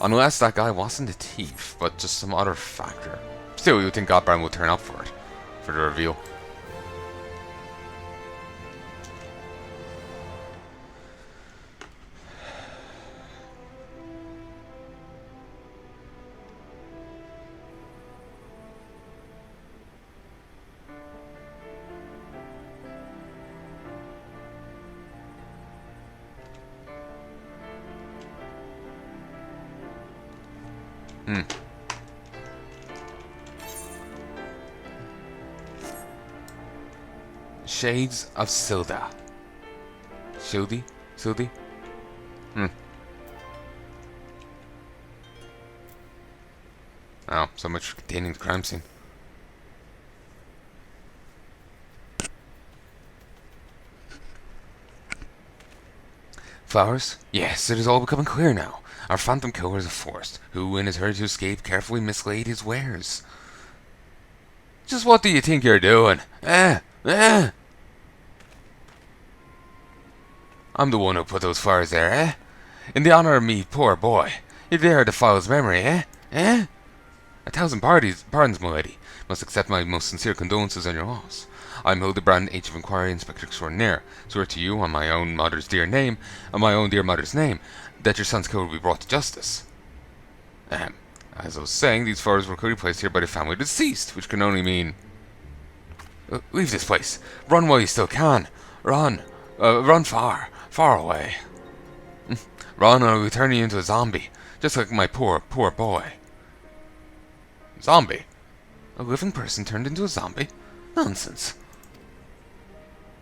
Unless that guy wasn't a thief, but just some other factor. Still, you would think Godbrand will turn up for it. For the reveal. Shades of Ul'dah. Shildi? Sildi? Oh, so much for containing the crime scene. Flowers? Yes, it is all becoming clear now. Our phantom killer is a forest, who, in his hurry to escape, carefully mislaid his wares. Just what do you think you're doing? I'm the one who put those flowers there, eh? In the honor of me, poor boy. You dare defile his memory, eh? Eh? 1,000 pardons, my lady. Must accept my most sincere condolences on your loss. I'm Hildebrand, H of Inquiry, Inspector Extraordinaire. Swear to you, on my own dear mother's name, that your son's killer will be brought to justice. As I was saying, these flowers were clearly placed here by the family of the deceased, which can only mean... leave this place. Run while you still can. Run. Run far. Far away. Run, or I will turn you into a zombie. Just like my poor boy. Zombie? A living person turned into a zombie? Nonsense.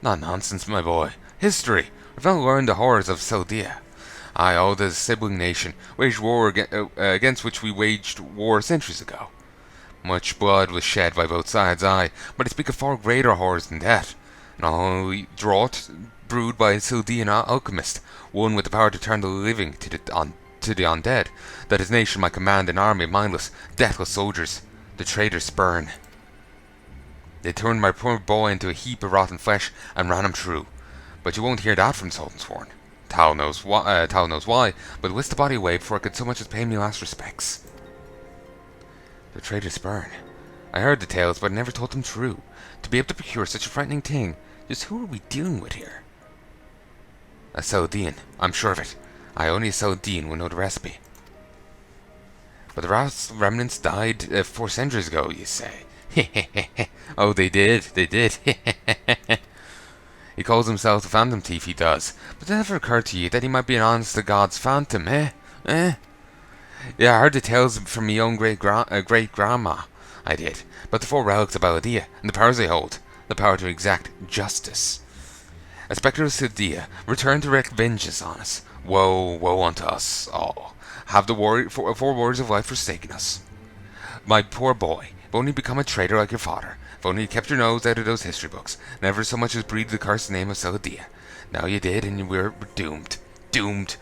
Not nonsense, my boy. History. I've now learned the horrors of Ul'dah. I, the Sibling nation, waged war against which we waged war centuries ago. Much blood was shed by both sides, but I speak of far greater horrors than that. Not only drought brewed by a Chaldean alchemist, one with the power to turn the living to the undead, that his nation might command an army of mindless, deathless soldiers, the traitors spurn. They turned my poor boy into a heap of rotten flesh and ran him through. But you won't hear that from Sultansworn. Tal knows why, but whisked the body away before it could so much as pay me last respects. The traitors spurn. I heard the tales, but I never thought them true. To be able to procure such a frightening thing, just who are we dealing with here? A Chaldean, I'm sure of it. Only a Chaldean will know the recipe. But the remnants died 4 centuries ago, you say? Oh, they did. He calls himself the Phantom Thief, he does. But it never occurred to you that he might be an honest-to-God's phantom, eh? Yeah, I heard the tales from my own great-grandma. I did. But the 4 relics of Ul'dah, and the powers they hold. The power to exact justice. A spectre of Ul'dah, return to wreak vengeance on us. Woe unto us all. Have the 4 warriors of life forsaken us? My poor boy, if only become a traitor like your father. If only you kept your nose out of those history books, never so much as breathed the cursed name of Ul'dah. Now you did, and we're doomed. Doomed.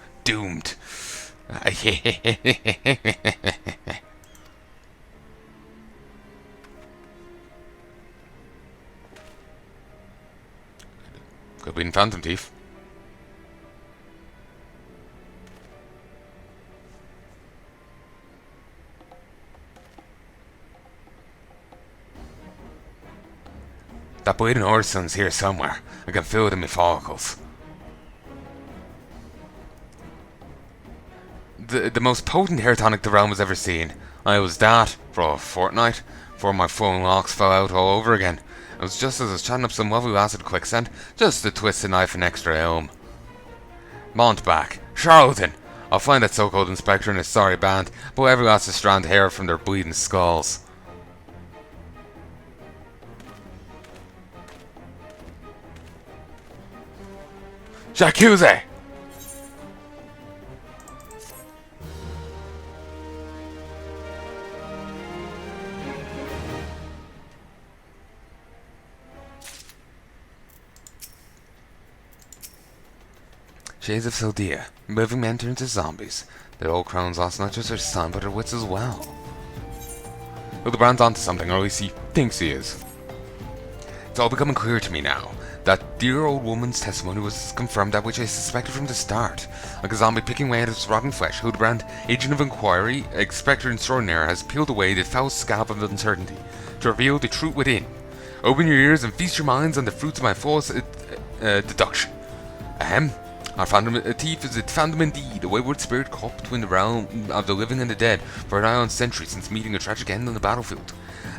Could be a Phantom Thief. That bleeding Ordson's here somewhere. I can feel it in my follicles. The most potent hair tonic the realm has ever seen. I was that for a fortnight before my flowing locks fell out all over again. It was just as I was chatting up some lovely acid quicksand, just to twist a knife and extra elm. Montback, charlatan! I'll find that so-called inspector and his sorry band, but whoever lost a strand of hair from their bleeding skulls. Jacuzzi! Shades of Ul'dah. Living men turn into zombies. The old crone's lost not just her son, but her wits as well. Hildebrand's onto something, or at least he thinks he is. It's all becoming clear to me now. That dear old woman's testimony was confirmed, that which I suspected from the start. Like a zombie picking away at its rotten flesh, Hildebrand, agent of inquiry, Inspector Extraordinaire, has peeled away the foul scab of uncertainty to reveal the truth within. Open your ears and feast your minds on the fruits of my false deduction. Ahem. I found him a thief, as it found him indeed, a wayward spirit caught between the realm of the living and the dead for an nigh on century since meeting a tragic end on the battlefield.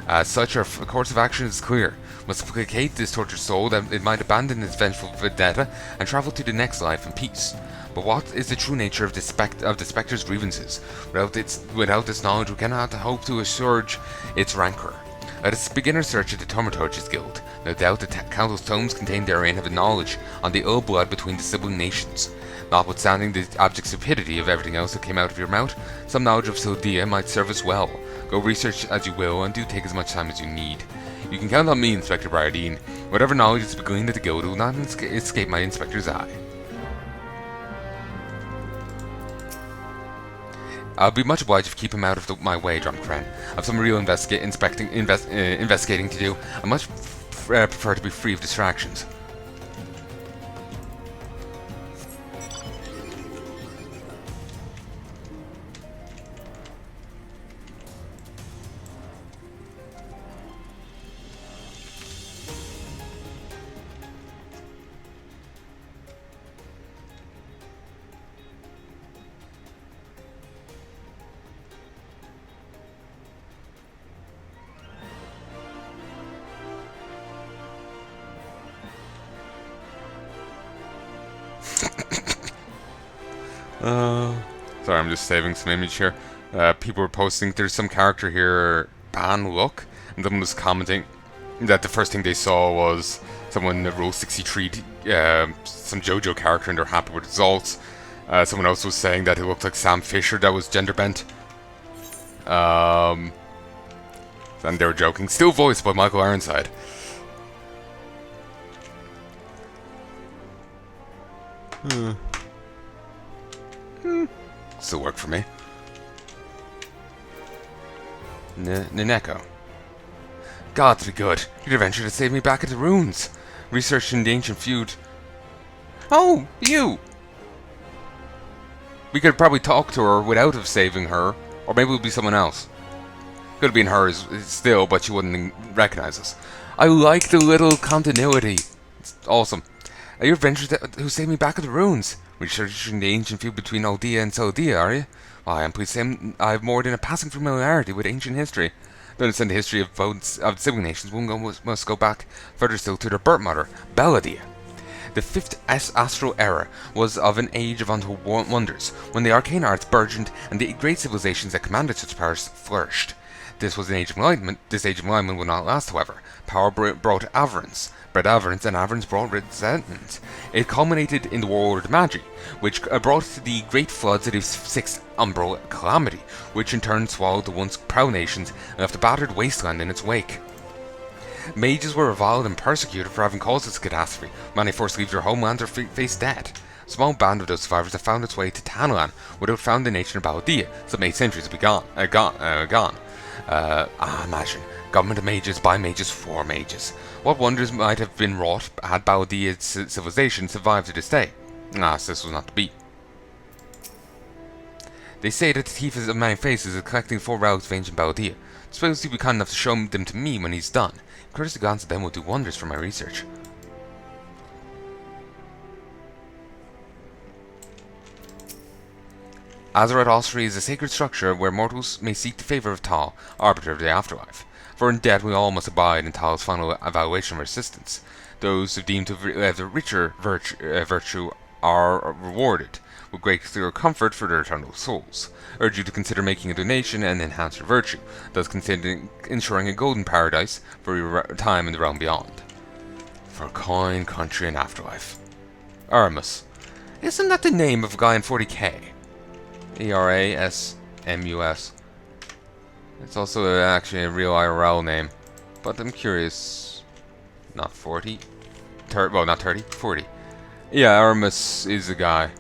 As such, our course of action is clear. Must placate this tortured soul that it might abandon its vengeful vendetta and travel to the next life in peace. But what is the true nature of the spectre's grievances? Without this knowledge, we cannot hope to assuage its rancor. Let us begin our search at the Thaumaturge's Guild. No doubt the countless tomes contained therein have a knowledge on the ill blood between the sibling nations. Notwithstanding the abject stupidity of everything else that came out of your mouth, some knowledge of Ul'dah might serve us well. Go research as you will, and do take as much time as you need. You can count on me, Inspector Bardine. Whatever knowledge is gleaned at the Guild will not escape my inspector's eye. I'll be much obliged if you keep him out of my way, Drumcran. I've some real investigating to do. I much prefer to be free of distractions. Sorry, I'm just saving some image here. People were posting, there's some character here, Ban Look, and someone was commenting that the first thing they saw was someone roll 63, some JoJo character, and they're happy with results. Someone else was saying that it looked like Sam Fisher that was gender bent. And they were joking. Still voiced by Michael Ironside. Still work for me. Neneko. Gods be good. You'd venture to save me back at the ruins. Researching the ancient feud. Oh, you! We could probably talk to her without of saving her. Or maybe it would be someone else. Could have been her still, but she wouldn't recognize us. I like the little continuity. It's awesome. Your adventure who saved me back at the ruins. Researching the ancient feud between Ul'dah and Ul'dah, are you? Well, I am pleased to say I have more than a passing familiarity with ancient history. Don't understand the history of the sibling nations. One must go back further still to their birth mother, Belladia. The 5th Astral Era was of an age of untold wonders, when the arcane arts burgeoned and the great civilizations that commanded such powers flourished. This was an age of enlightenment. This age of enlightenment would not last, however. Power brought avarice, and avarice brought resentment. It culminated in the World of Magi, which brought the great floods of the 6th Umbral Calamity, which in turn swallowed the once proud nations and left a battered wasteland in its wake. Mages were reviled and persecuted for having caused this catastrophe. Many forced to leave their homelands or face death. A small band of those survivors have found its way to THANALAN, without found the nation of Ul'dah, some 8 centuries gone. Imagine. Government of mages, by mages, for mages. What wonders might have been wrought had Baldeia's civilization survived to this day? So this was not to be. They say that the thief of many faces is collecting 4 relics of ancient Baldeia. Suppose he'd be kind enough to show them to me when he's done. A courtesy glance at them will do wonders for my research. Azeroth Ossuary is a sacred structure where mortals may seek the favour of Tal, arbiter of the afterlife. For in death we all must abide in Tal's final evaluation of resistance. Those who deem to have the richer virtue are rewarded with greater comfort for their eternal souls. Urge you to consider making a donation and enhance your virtue, thus considering ensuring a golden paradise for your time in the realm beyond. For coin, country, and afterlife. Aramus. Isn't that the name of a guy in 40k? Erasmus. It's also actually a real IRL name, but I'm curious. Not 40? Well, not 30, 40. Yeah, Aramus is a guy.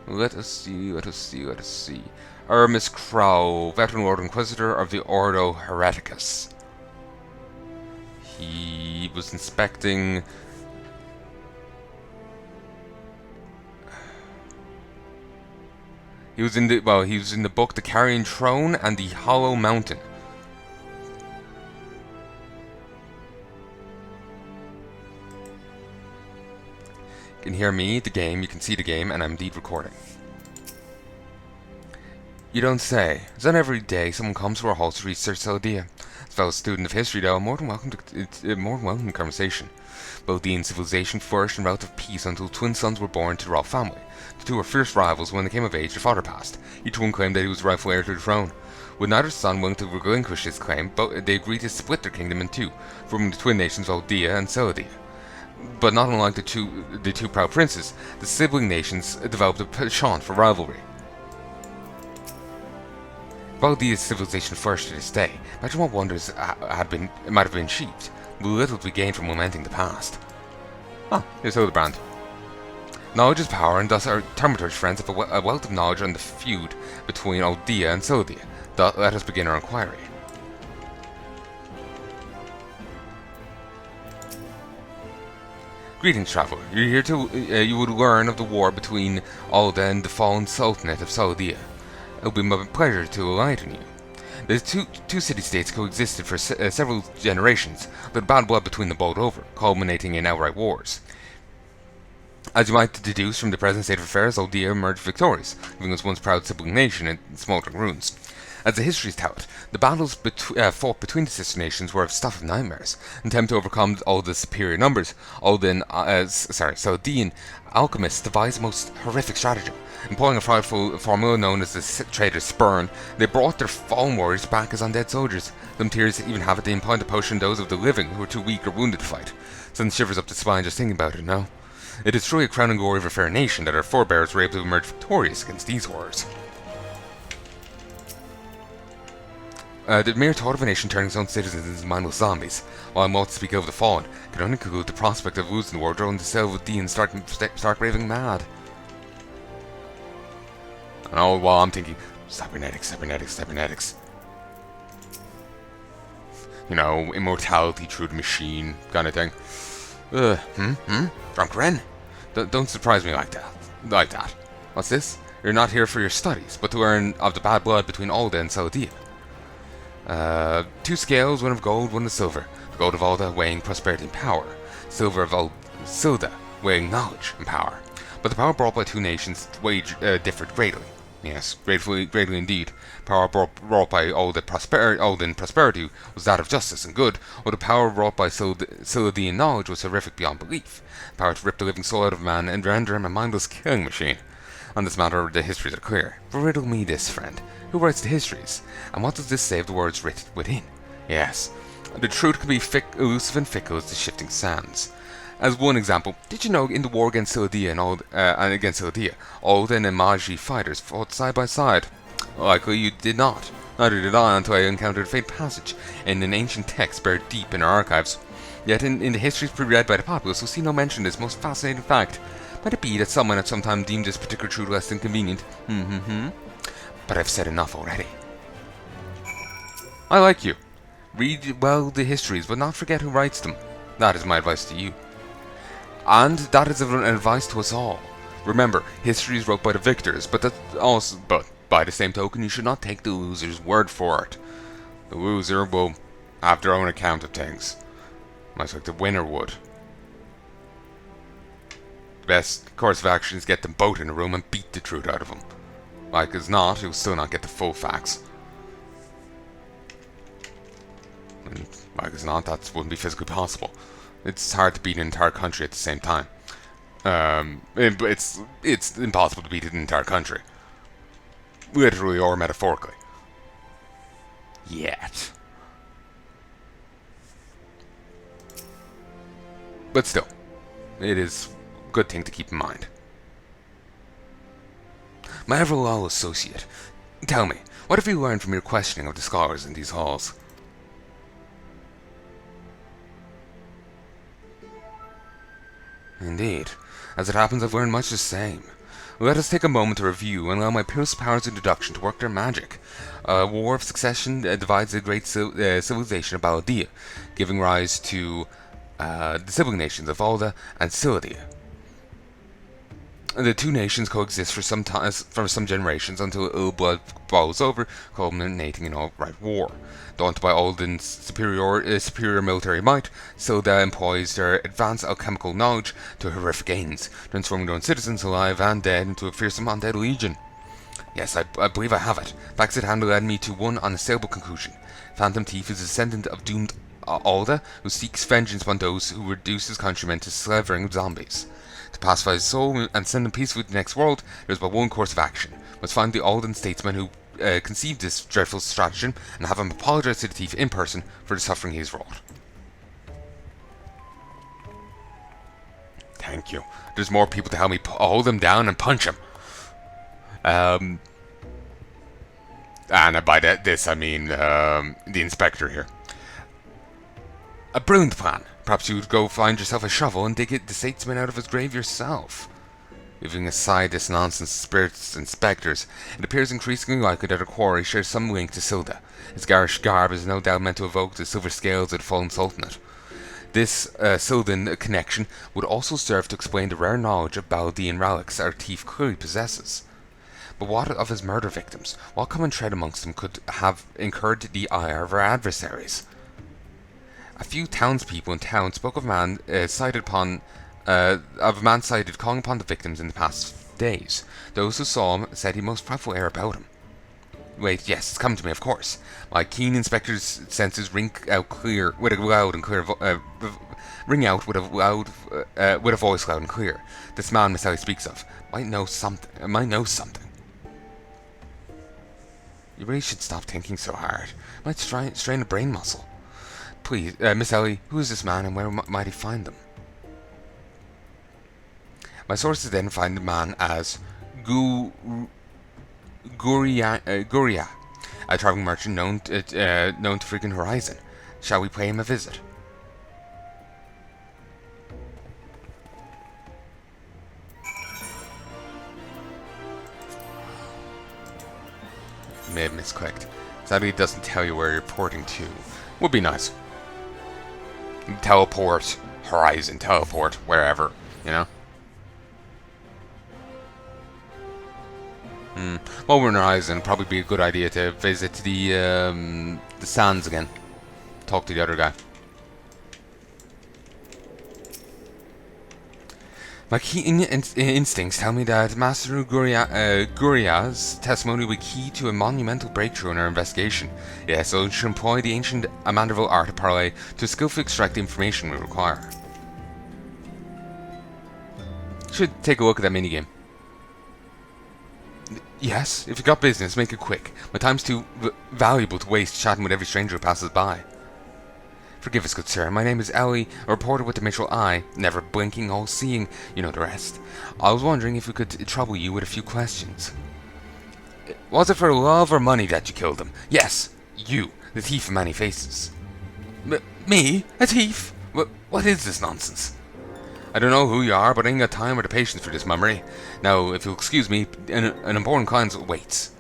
Let us see. Aramus Crow, veteran Lord Inquisitor of the Ordo Hereticus. He was inspecting He was in the book The Carrion Throne and The Hollow Mountain. You can hear me, the game, you can see the game, and I'm indeed recording. You don't say. It's not every day someone comes to our halls to research Ul'dah. As a fellow student of history, though, I'm more than welcome to conversation. Chaldean civilization flourished in relative peace until twin sons were born to the royal family. The two were fierce rivals. When they came of age, their father passed. Each one claimed that he was the rightful heir to the throne. With neither son willing to relinquish his claim, they agreed to split their kingdom in two, forming the twin nations of Ul'dah and Ul'dah. But not unlike the two proud princes, the sibling nations developed a penchant for rivalry. Ul'dah's civilization flourished to this day. Imagine what wonders might have been achieved. Little to be gained from lamenting the past. Ah, here's Hildebrand. Knowledge is power, and thus our Termitor's friends have a wealth of knowledge on the feud between Ul'dah and Ul'dah. Let us begin our inquiry. Greetings, traveler. You're here you would learn of the war between Ul'dah and the fallen Sultanate of Ul'dah. It will be my pleasure to enlighten you. The two city-states coexisted for several generations, with bad blood between them boiled over, culminating in outright wars. As you might deduce from the present state of affairs, Ul'dah emerged victorious, leaving its once proud sibling nation in smouldering ruins. As the histories tell it, the battles fought between the sister nations were of stuff of nightmares. In attempt to overcome all the superior numbers, Ul'dahan alchemists devised a most horrific stratagem. Employing a frightful formula known as the traitor's spurn, they brought their fallen warriors back as undead soldiers. Some tears even have it they employed to potion those of the living who were too weak or wounded to fight. Sends shivers up the spine just thinking about it, no? It is truly a crowning glory of a fair nation that our forebears were able to emerge victorious against these horrors. The mere thought of a nation turning its own citizens into mindless zombies, while I'm about to speak of the fallen, can only conclude the prospect of losing the war, drawing the cell with D and start raving mad. And all while I'm thinking, cybernetics. You know, immortality through the machine, kind of thing. Drunk Ren? Don't surprise me like that. What's this? You're not here for your studies, but to learn of the bad blood between Ul'dah and Ul'dah. Two scales, one of gold, one of silver. The gold of Ul'dah weighing prosperity and power. Silver of Ul'dah weighing knowledge and power. But the power brought by two nations differed greatly. Yes, greatly indeed. Power brought by Ul'dah prosperity was that of justice and good, while the power brought by Ul'dah knowledge was horrific beyond belief. Power to rip the living soul out of man and render him a mindless killing machine. On this matter, the histories are clear. But riddle me this, friend. Who writes the histories? And what does this say of the words written within? Yes, the truth can be elusive and fickle as the shifting sands. As one example, did you know in the war against Ul'dah Ul'dah and Imaji fighters fought side by side? Likely you did not. Neither did I until I encountered a faint passage in an ancient text buried deep in our archives. Yet in the histories pre-read by the populace, we'll see no mention of this most fascinating fact. Might it be that someone at some time deemed this particular truth less than convenient? But I've said enough already. I like you. Read well the histories, but not forget who writes them. That is my advice to you. And that is an advice to us all. Remember, history is wrote by the victors, but by the same token, you should not take the loser's word for it. The loser will have their own account of things, much like the winner would. The best course of action is get them both in a room and beat the truth out of them. Like as not, you'll still not get the full facts. And like as not, that wouldn't be physically possible. It's hard to beat an entire country at the same time. It's impossible to beat an entire country. Literally or metaphorically. Yet. But still, it is a good thing to keep in mind. My ever-loyal associate, tell me, what have you learned from your questioning of the scholars in these halls? Indeed. As it happens, I've learned much the same. Let us take a moment to review and allow my Pierce Powers introduction to work their magic. A war of succession divides the great civilization of Ul'dah, giving rise to the sibling nations of Ul'dah and Ul'dah. The two nations coexist for some generations until ill blood boils over, culminating in outright war. Daunted by Ul'dah's superior military might, Ul'dah employs their advanced alchemical knowledge to horrific ends, transforming their own citizens, alive and dead, into a fearsome undead legion. Yes, I believe I have it. Facts at hand led me to one unassailable conclusion. Phantom Thief is a descendant of doomed Ul'dah, who seeks vengeance on those who reduce his countrymen to slavering zombies. To pacify his soul and send him peacefully to the next world, there is but one course of action. Must find the Ul'dah statesman who conceived this dreadful stratagem and have him apologize to the thief in person for the suffering he has wrought. Thank you. There's more people to help me hold him down and punch him. And by this I mean the inspector here. A brilliant plan. Perhaps you would go find yourself a shovel and dig the statesman out of his grave yourself. Leaving aside this nonsense of spirits and spectres, it appears increasingly likely that a quarry shares some link to Ul'dah. His garish garb is no doubt meant to evoke the silver scales of the fallen sultanate. This Sylvan connection would also serve to explain the rare knowledge of Chaldean relics our thief clearly possesses. But what of his murder victims? What common thread amongst them could have incurred the ire of our adversaries? A few townspeople in town spoke of a man sighted calling upon the victims in the past days. Those who saw him said he most frightful air about him. Wait, yes, it's come to me, of course. My keen inspector's senses ring out with a voice loud and clear. This man Miss Ellie speaks of might know something. You really should stop thinking so hard. It might strain the brain muscle. Please, Miss Ellie, who is this man and where might he find them? My sources identified the man as Guria, a traveling merchant known to frequent Horizon. Shall we pay him a visit? You may have misclicked. Sadly, it doesn't tell you where you're porting to. Would be nice. Teleport Horizon, teleport wherever, you know? While we're in Horizon, probably be a good idea to visit the sands again. Talk to the other guy. My keen instincts tell me that Master Guria's testimony will be key to a monumental breakthrough in our investigation. Yes, so we should employ the ancient Amanderville art of Palanai to skillfully extract the information we require. Should take a look at that minigame. Yes, if you got business, make it quick. My time's too valuable to waste chatting with every stranger who passes by. Forgive us, good sir. My name is Ellie, a reporter with the Mitchell Eye, never blinking, all-seeing, you know the rest. I was wondering if we could trouble you with a few questions. Was it for love or money that you killed him? Yes, you, the thief of many faces. Me? A thief? What is this nonsense? I don't know who you are, but I ain't got time or the patience for this mummery. Now, if you'll excuse me, an important client waits.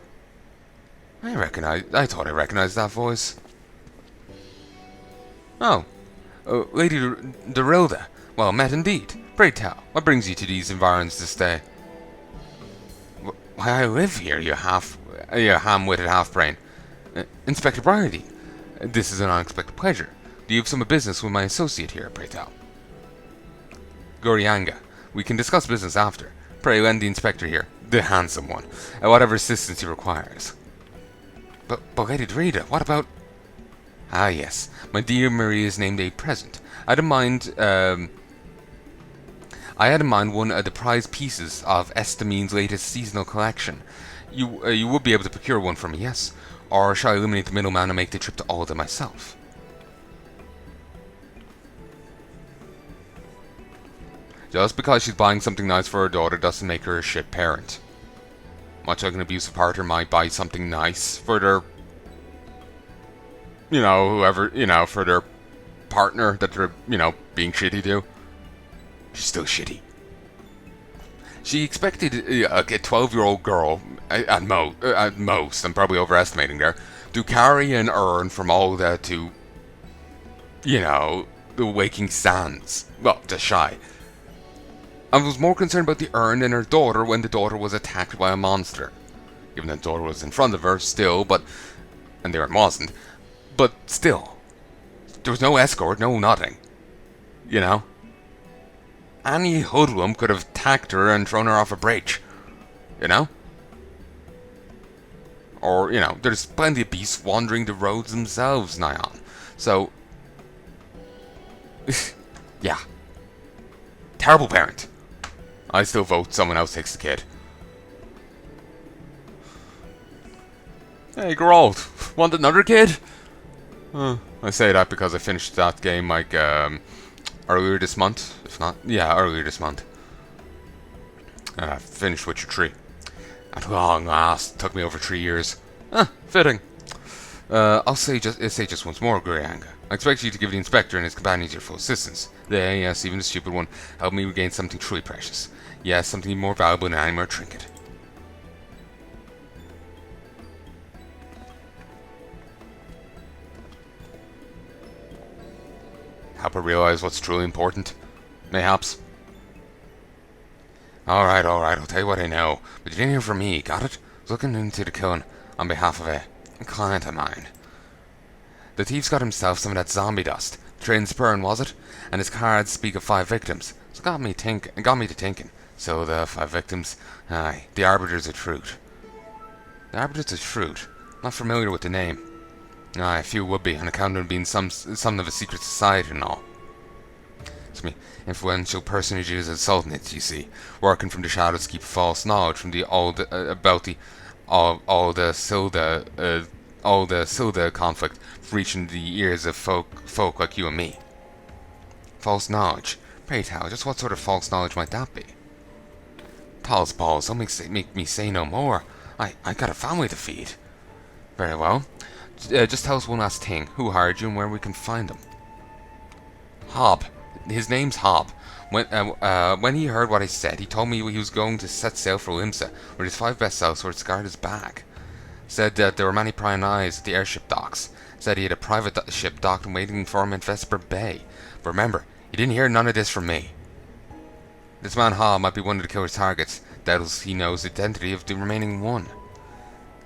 I thought I recognized that voice. Oh, Lady Ul'dah. Well met indeed. Pray tell, what brings you to these environs this day? Why, I live here, you ham-witted half-brain. Inspector Bryony, this is an unexpected pleasure. Do you have some business with my associate here, pray tell? Gorianga, we can discuss business after. Pray lend the inspector here, the handsome one, whatever assistance he requires. But Lady Ul'dah, what about... Ah, yes. My dear Marie is named a present. I had in mind one of the prized pieces of Estamine's latest seasonal collection. You would be able to procure one for me, yes? Or shall I eliminate the middleman and make the trip to Ul'dah myself? Just because she's buying something nice for her daughter doesn't make her a shit parent. Much like an abusive partner might buy something nice for their... for their partner that they're, being shitty to. She's still shitty. She expected a 12-year-old girl, at most, I'm probably overestimating there, to carry an urn from Ul'dah to, the waking sands. Well, just shy. I was more concerned about the urn and her daughter when the daughter was attacked by a monster. Even though the daughter was in front of her still, but... and the urn wasn't. But still. There was no escort, no nothing. You know? Any hoodlum could have attacked her and thrown her off a bridge. You know? Or, you know, there's plenty of beasts wandering the roads themselves nigh on. So... yeah. Terrible parent. I still vote someone else takes the kid. Hey, Geralt, want another kid? I say that because I finished that game like earlier this month. If not, yeah, earlier this month. Finished Witcher 3. At long last, took me over 3 years. Fitting. I'll say just once more, Greyang. I expect you to give the Inspector and his companions your full assistance. They, yes, even the stupid one, helped me regain something truly precious. Yes, something more valuable than any more trinket. Help her realize what's truly important? Mayhaps. Alright, I'll tell you what I know. But you didn't hear from me, got it? I was looking into the killing on behalf of a client of mine. The thief's got himself some of that zombie dust. Train's burn, was it? And his cards speak of 5 victims. So it got me to thinking. So the 5 victims, aye, the Arbiters of Truth. The Arbiters of Truth? Not familiar with the name. Aye, a few would be, on account of being some of a secret society and all. Some influential personages of the Sultanate, you see, working from the shadows to keep false knowledge from the about the all the Ul'dah conflict reaching the ears of folk like you and me. False knowledge? Pray tell, just what sort of false knowledge might that be? Paul's balls, don't make me say no more. I got a family to feed. Very well. Just tell us one last thing. Who hired you and where we can find him? Hob. His name's Hob. When he heard what I said, he told me he was going to set sail for Limsa, with his 5 best sellswords to guard his bag. Said that there were many prying eyes at the airship docks. Said he had a private ship docked and waiting for him at Vesper Bay. But remember, he didn't hear none of this from me. This man Hob might be one of the killer's targets. Doubtless he knows the identity of the remaining one.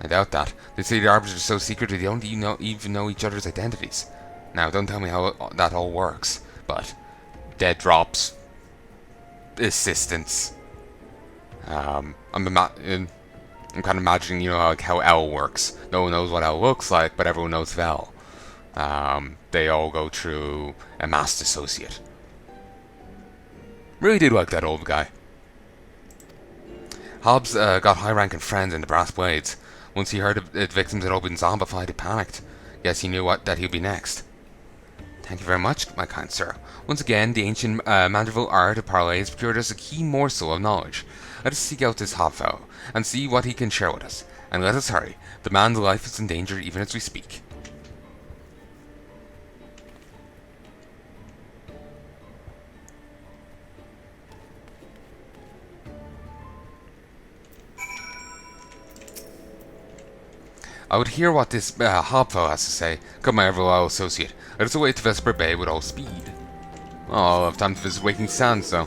I doubt that. They say the Arbiters are so secret that they don't even know each other's identities. Now, don't tell me how that all works, but dead drops, assistance. I'm kind of imagining, you know, like how L works. No one knows what L looks like, but everyone knows Vel. They all go through a masked associate. Really did like that old guy. Hobbs got high-ranking friends in the Brass Blades. Once he heard of victims had all been zombified, he panicked. Guess he knew that he'd be next. Thank you very much, my kind sir. Once again, the ancient Mandrivel art of parley has procured us a key morsel of knowledge. Let us seek out this hot fellow, and see what he can share with us. And let us hurry. The man's life is in danger even as we speak. I would hear what this hobfellow has to say. Come, my ever-loyal associate. Let us away to Vesper Bay with all speed. Oh, I'll have time to visit Waking Sands, though.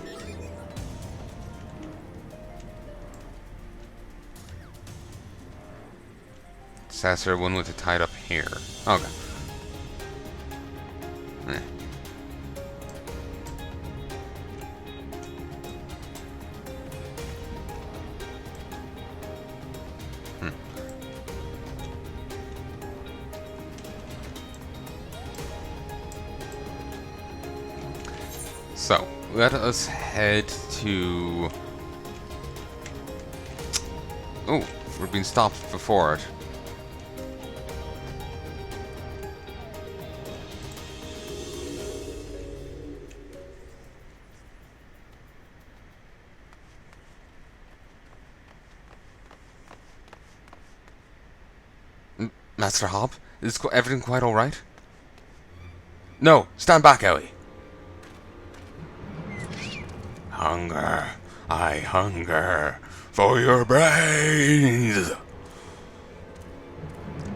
Sasser, one with it tied up here. Okay. So, let us head to... Oh, we're being stopped before it. Master Hob, is everything quite alright? No, stand back, Ellie. Hunger, I hunger for your brains.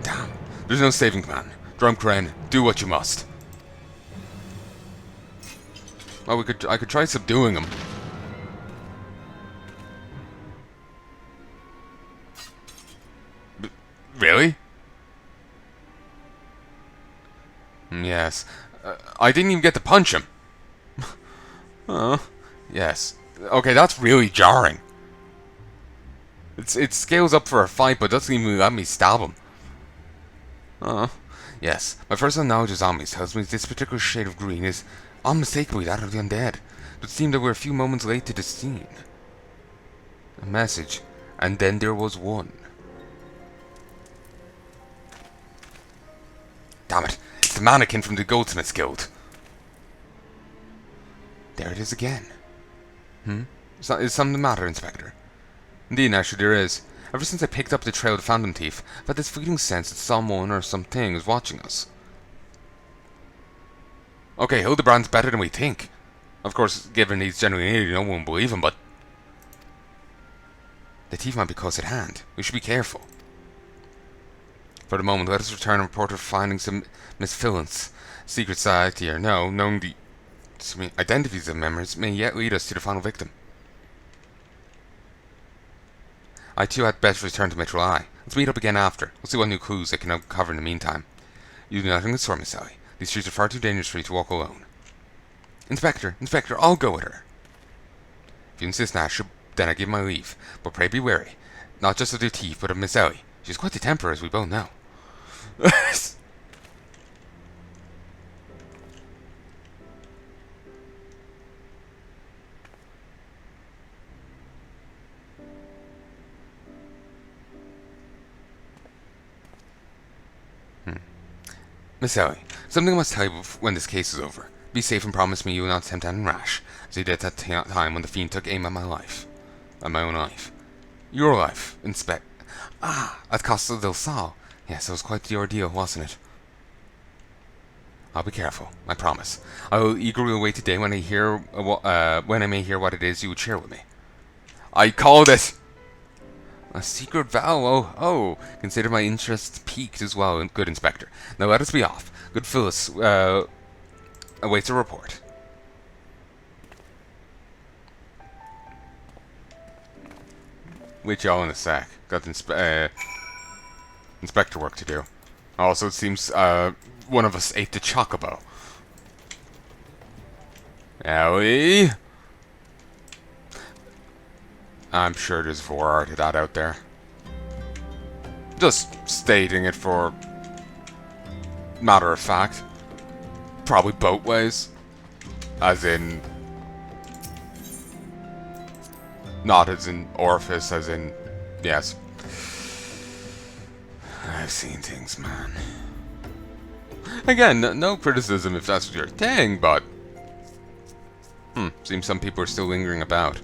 Damn, there's no saving man. Drumcrane, do what you must. Well, I could try subduing him. Really? Yes. I didn't even get to punch him. Yes. Okay, that's really jarring. It scales up for a fight, but doesn't even let me stab him. Yes. My first knowledge of zombies tells me this particular shade of green is unmistakably that of the undead. It seemed that we're a few moments late to the scene. A message, and then there was one. Damn it! It's the mannequin from the Goldsmith's Guild. There it is again. Is something the matter, Inspector? Indeed, actually, there is. Ever since I picked up the trail of the Phantom Thief, I've had this fleeting sense that someone or something is watching us. Okay, Hildebrand's better than we think. Of course, given he's genuinely needy, no one will believe him, but... the thief might be close at hand. We should be careful. For the moment, let us return and report our findings of Miss Phillant's secret society, or no, knowing the identities of members may yet lead us to the final victim. I too had best return to Palnai. Let's meet up again after. We'll see what new clues I can uncover in the meantime. You do nothing to sort, Miss Sally. These streets are far too dangerous for you to walk alone. Inspector, I'll go with her. If you insist, Nash, then I give my leave. But pray be wary. Not just of the thief, but of Miss Ellie. She's quite the temper, as we both know. Miss Ellie, something I must tell you when this case is over. Be safe and promise me you will not attempt anything rash, as you did at that time when the fiend took aim at my life. At my own life. Your life, at Costa del Sal. Yes, it was quite the ordeal, wasn't it? I'll be careful, I promise. I will eagerly await the day when I may hear what it is you would share with me. I called it! A secret vow, oh, consider my interest piqued as well, good Inspector. Now let us be off. Good Phyllis, awaits a report. Wait y'all in a sec. Got inspector work to do. Also, it seems, one of us ate the chocobo. Ellie? I'm sure there's more to that out there. Just stating it for matter of fact. Probably both ways. As in... not as in orifice, as in... yes. I've seen things, man. Again, no criticism if that's your thing, but... seems some people are still lingering about.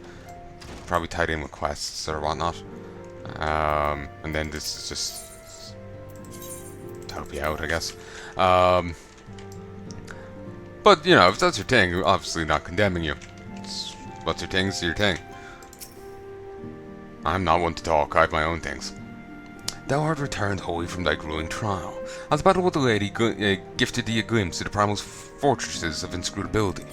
Probably tied in with quests or whatnot. And then this is just to help you out, I guess. But, you know, if that's your thing, obviously not condemning you. What's your thing, it's your thing. I'm not one to talk, I have my own things. Thou art returned wholly from thy grueling trial. As battle with the lady gifted thee a glimpse of the primal fortresses of inscrutability.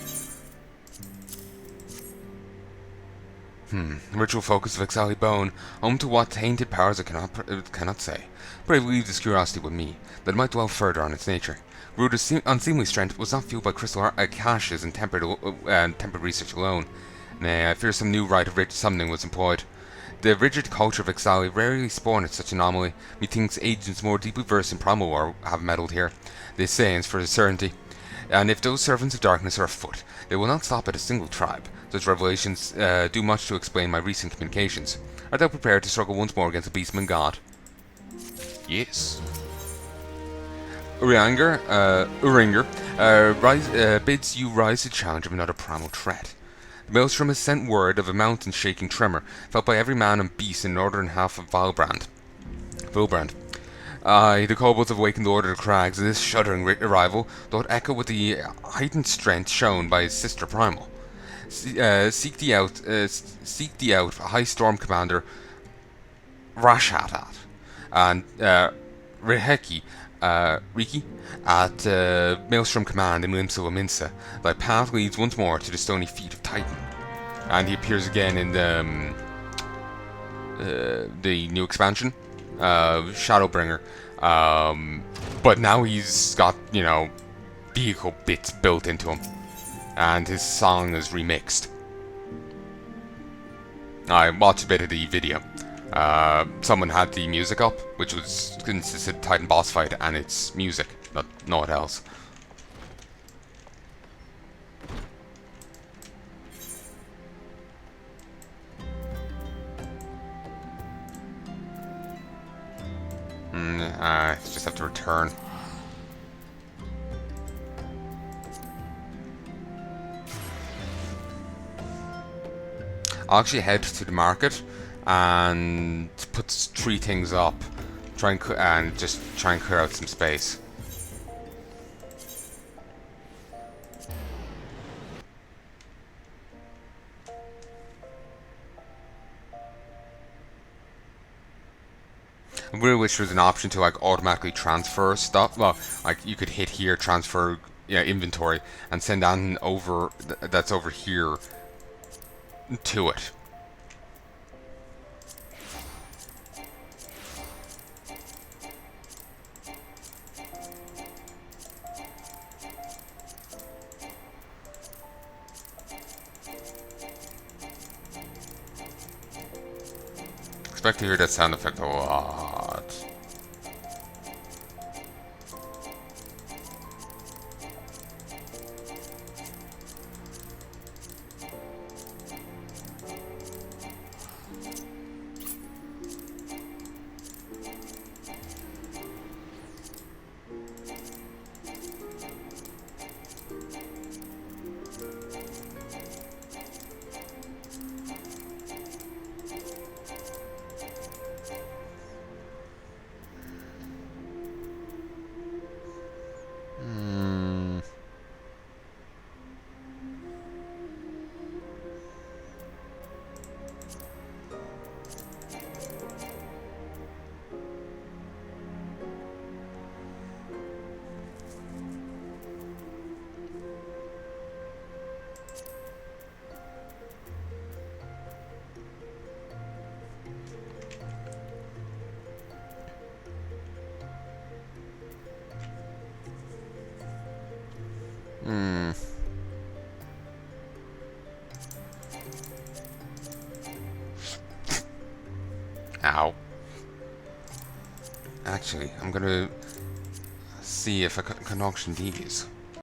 Ritual focus of Exali Bone, home to what tainted powers I cannot say. But I leave this curiosity with me, that it might dwell further on its nature. Ruda's unseemly strength was not fueled by crystal caches and tempered research alone. Nay, I fear some new rite of rich summoning was employed. The rigid culture of Exali rarely spawned at such anomaly. Methinks agents more deeply versed in primal war have meddled here. They say, for a certainty. And if those servants of darkness are afoot, they will not stop at a single tribe. Such revelations do much to explain my recent communications. Art thou prepared to struggle once more against the beastman god? Yes. Uringer bids you rise to the challenge of another primal threat. The maelstrom has sent word of a mountain-shaking tremor, felt by every man and beast in the northern half of Vilbrand. Aye, the kobolds have awakened the Order of the Crags, and this shuddering arrival doth echo with the heightened strength shown by his sister Primal. Seek thee out, High Storm Commander Rashatat, and Riki at Maelstrom Command in Limsa Minsa. Thy path leads once more to the stony feet of Titan. And he appears again in the new expansion. Shadowbringer. But now he's got, you know, vehicle bits built into him. And his song is remixed. I watched a bit of the video. Someone had the music up, which was consisted of Titan boss fight and its music, not what else. Just have to return. I'll actually head to the market and put 3 things up, and just try and clear out some space. I really wish there was an option to like automatically transfer stuff. Well, like you could hit here, transfer inventory, and send on over that's over here to it. Expect to hear that sound effect a lot. Ow. Actually, I'm gonna see if I can auction these.